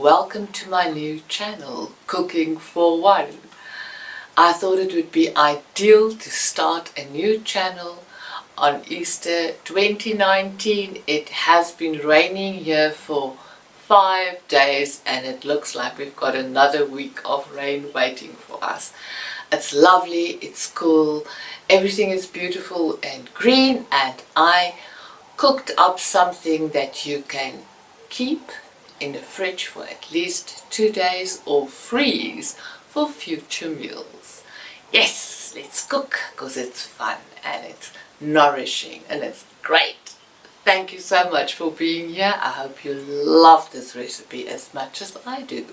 welcome to my new channel, Cooking for One. I thought it would be ideal to start a new channel on Easter 2019. It has been raining here for 5 days and it looks like we've got another week of rain waiting for us. It's lovely, it's cool, everything is beautiful and green, and I cooked up something that you can keep in the fridge for at least 2 days or freeze for future meals. Yes, let's cook because it's fun and it's nourishing and it's great. Thank you so much for being here. I hope you love this recipe as much as I do.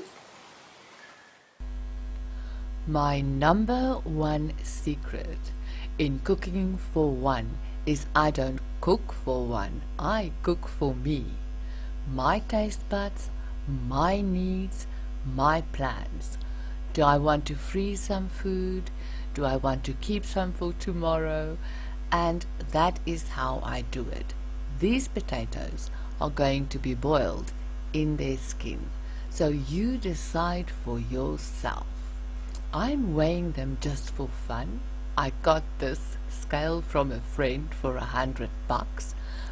My number one secret in cooking for one is I don't cook for one, I cook for me. My taste buds, my needs, my plans. Do I want to freeze some food? Do I want to keep some for tomorrow? And that is how I do it. These potatoes are going to be boiled in their skin, so you decide for yourself. I'm weighing them just for fun. I got this scale from a friend for $100,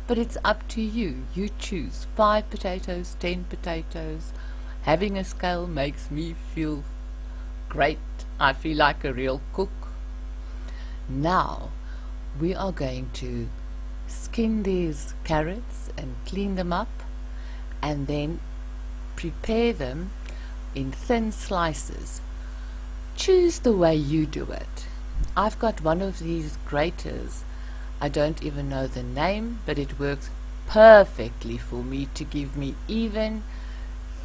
but it's up to you. You choose 5 potatoes, 10 potatoes. Having a scale makes me feel great. I feel like a real cook. Now we are going to skin these carrots and clean them up and then prepare them in thin slices. Choose the way you do it. I've got one of these graters. I don't even know the name, but it works perfectly for me to give me even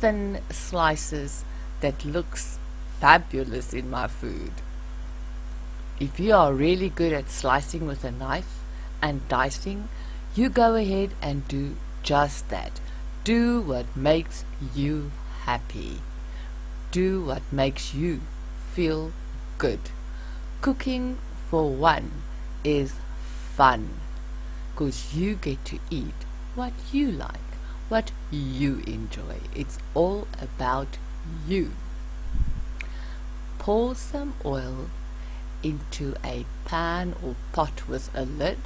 thin slices that looks fabulous in my food. If you are really good at slicing with a knife and dicing, you go ahead and do just that. Do what makes you happy. Do what makes you feel good. Cooking for one is fun because you get to eat what you like, what you enjoy. It's all about you. Pour some oil into a pan or pot with a lid.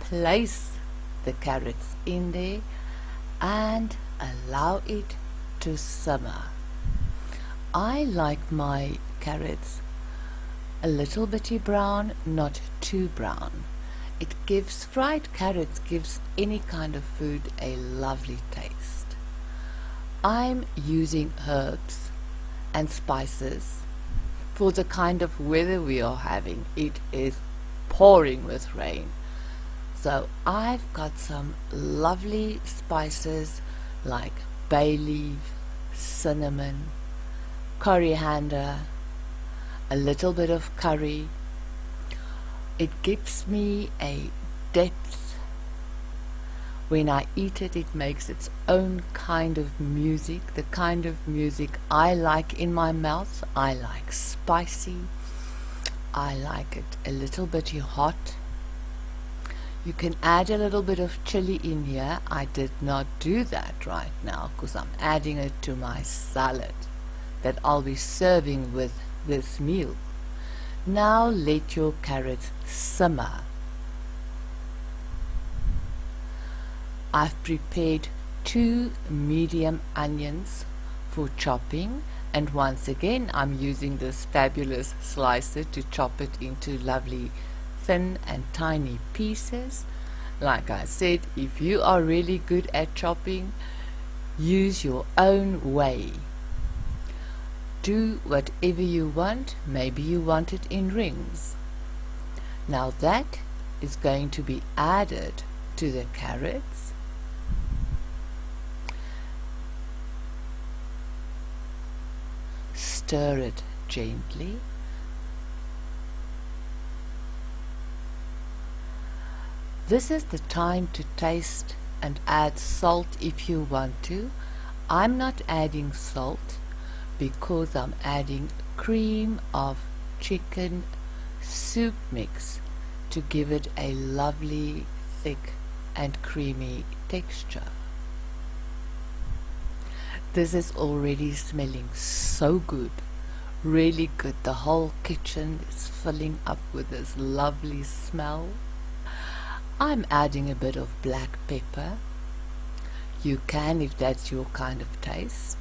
Place the carrots in there and allow it to simmer. I like my carrots a little bitty brown, not too brown. It gives, fried carrots gives any kind of food a lovely taste. I'm using herbs and spices for the kind of weather we are having. It is pouring with rain. So I've got some lovely spices like bay leaf, cinnamon, coriander, a little bit of curry. It gives me a depth. When I eat it, it makes its own kind of music, the kind of music I like in my mouth. I like spicy. I like it a little bit hot. You can add a little bit of chili in here. I did not do that right now because I'm adding it to my salad that I'll be serving with this meal. Now let your carrots simmer. I've prepared 2 medium onions for chopping, and once again I'm using this fabulous slicer to chop it into lovely thin and tiny pieces. Like I said, if you are really good at chopping, use your own way. Do whatever you want. Maybe you want it in rings. Now that is going to be added to the carrots. Stir it gently. This is the time to taste and add salt if you want to. I'm not adding salt because I'm adding cream of chicken soup mix to give it a lovely thick and creamy texture. This is already smelling so good, really good. The whole kitchen is filling up with this lovely smell. I'm adding a bit of black pepper. You can if that's your kind of taste.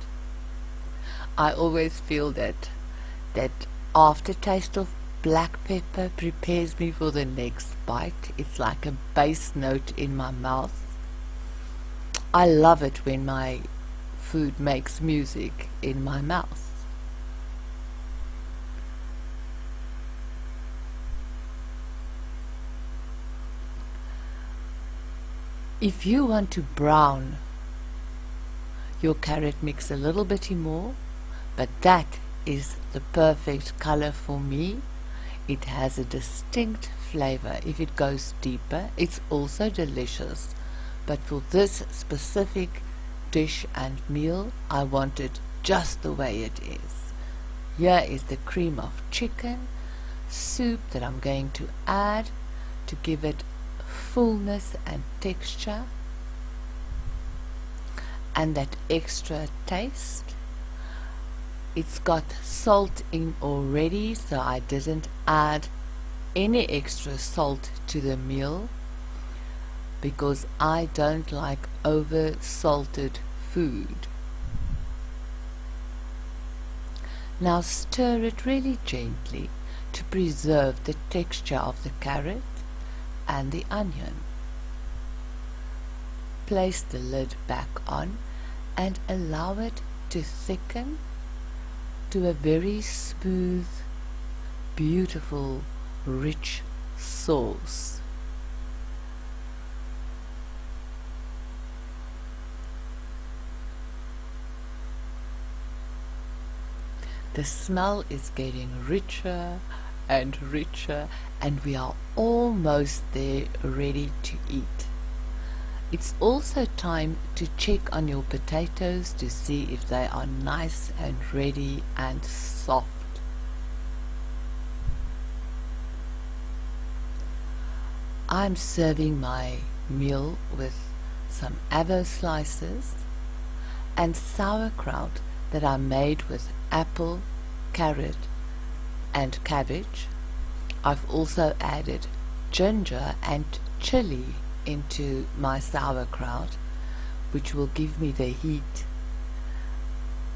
I always feel that aftertaste of black pepper prepares me for the next bite. It's like a bass note in my mouth. I love it when my food makes music in my mouth. If you want to brown your carrot mix a little bit more, but that is the perfect color for me. It has a distinct flavor. If it goes deeper, it's also delicious. But for this specific dish and meal, I want it just the way it is. Here is the cream of chicken soup that I'm going to add to give it fullness and texture and that extra taste. It's got salt in already, so I didn't add any extra salt to the meal because I don't like over salted food. Now stir it really gently to preserve the texture of the carrot and the onion. Place the lid back on and allow it to thicken to a very smooth, beautiful, rich sauce. The smell is getting richer and richer, and we are almost there, ready to eat. It's also time to check on your potatoes to see if they are nice and ready and soft. I'm serving my meal with some avo slices and sauerkraut that I made with apple, carrot and cabbage. I've also added ginger and chili into my sauerkraut, which will give me the heat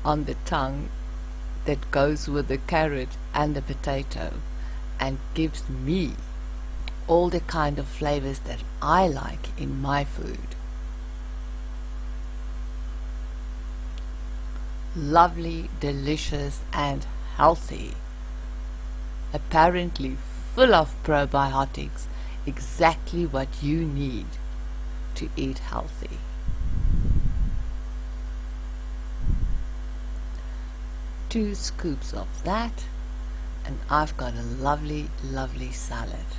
on the tongue that goes with the carrot and the potato and gives me all the kind of flavors that I like in my food. Lovely, delicious and healthy. Apparently full of probiotics, exactly what you need to eat healthy. Two scoops of that and I've got a lovely, lovely salad.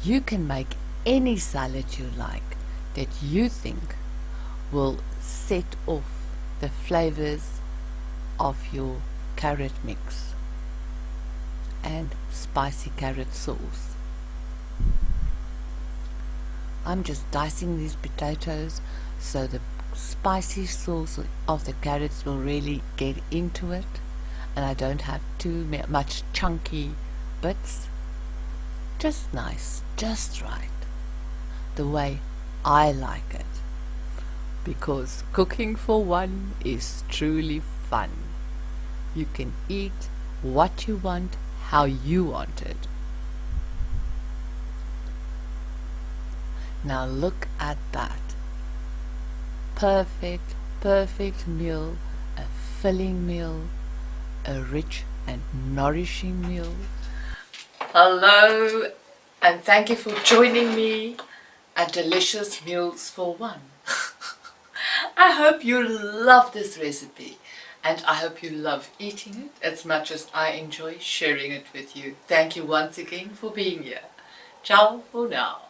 You can make any salad you like that you think will set off the flavors of your carrot mix and spicy carrot sauce. I'm just dicing these potatoes so the spicy sauce of the carrots will really get into it and I don't have too much chunky bits. Just nice, just right, the way I like it, because cooking for one is truly fun. You can eat what you want, how you want it. Now look at that. Perfect, perfect meal, a filling meal, a rich and nourishing meal. Hello, and thank you for joining me at Delicious Meals for One. I hope you love this recipe, and I hope you love eating it as much as I enjoy sharing it with you. Thank you once again for being here. Ciao for now.